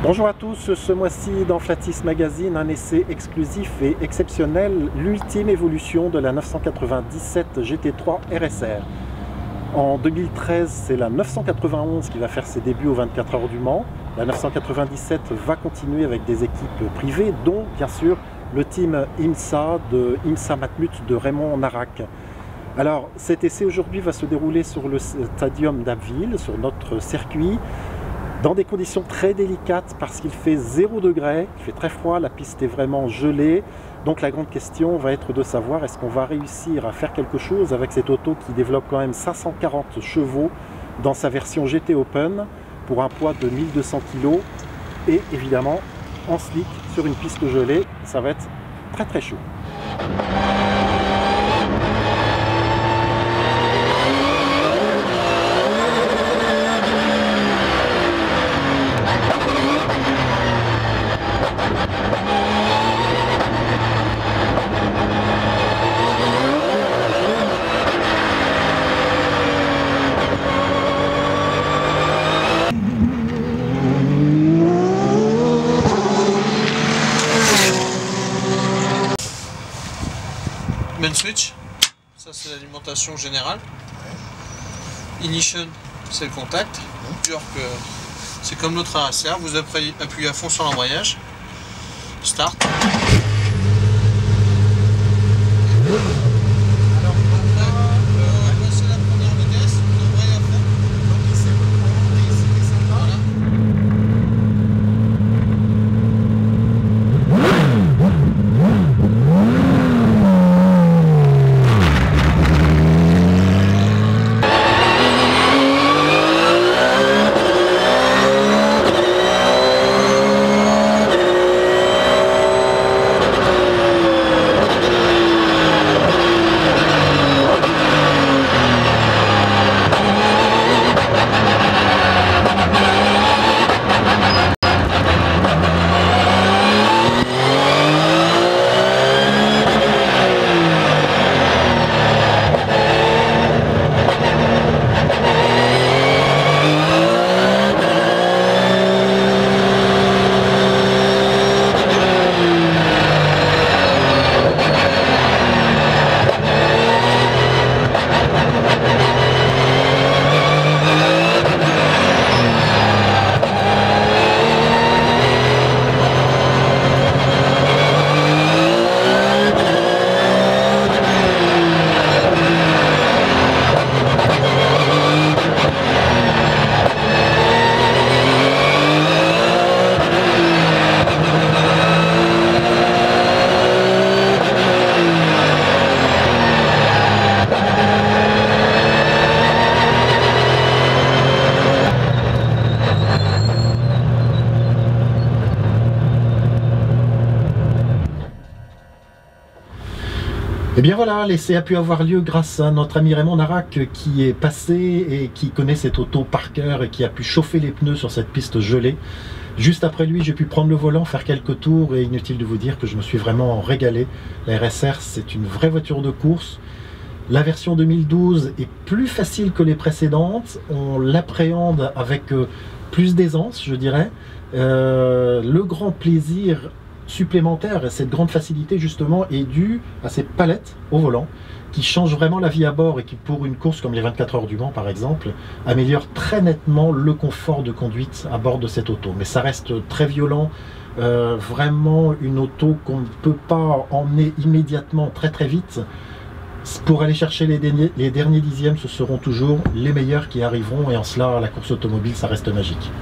Bonjour à tous, ce mois-ci dans Flatis Magazine, un essai exclusif et exceptionnel, l'ultime évolution de la 997 GT3 RSR. En 2013, c'est la 991 qui va faire ses débuts aux 24 heures du Mans. La 997 va continuer avec des équipes privées, dont bien sûr le team IMSA de IMSA Matmut de Raymond Narac. Alors cet essai aujourd'hui va se dérouler sur le stadium d'Abbeville, sur notre circuit, dans des conditions très délicates parce qu'il fait 0 degré, il fait très froid, la piste est vraiment gelée. Donc la grande question va être de savoir est-ce qu'on va réussir à faire quelque chose avec cette auto qui développe quand même 540 chevaux dans sa version GT Open pour un poids de 1200 kg et évidemment en slick sur une piste gelée, ça va être très très chaud. Main switch, ça c'est l'alimentation générale. Ignition, c'est le contact. C'est comme l'autre RSR, vous appuyez à fond sur l'embrayage. Start. Et bien voilà, l'essai a pu avoir lieu grâce à notre ami Raymond Narac qui est passé et qui connaît cette auto par cœur et qui a pu chauffer les pneus sur cette piste gelée. Juste après lui, j'ai pu prendre le volant, faire quelques tours et inutile de vous dire que je me suis vraiment régalé. La RSR, c'est une vraie voiture de course. La version 2012 est plus facile que les précédentes. On l'appréhende avec plus d'aisance, je dirais. Le grand plaisir supplémentaire et cette grande facilité justement est due à ces palettes au volant qui changent vraiment la vie à bord et qui pour une course comme les 24 heures du Mans par exemple améliorent très nettement le confort de conduite à bord de cette auto. Mais ça reste très violent, vraiment une auto qu'on ne peut pas emmener immédiatement très vite. Pour aller chercher les derniers dixièmes, ce seront toujours les meilleurs qui arriveront et en cela la course automobile ça reste magique.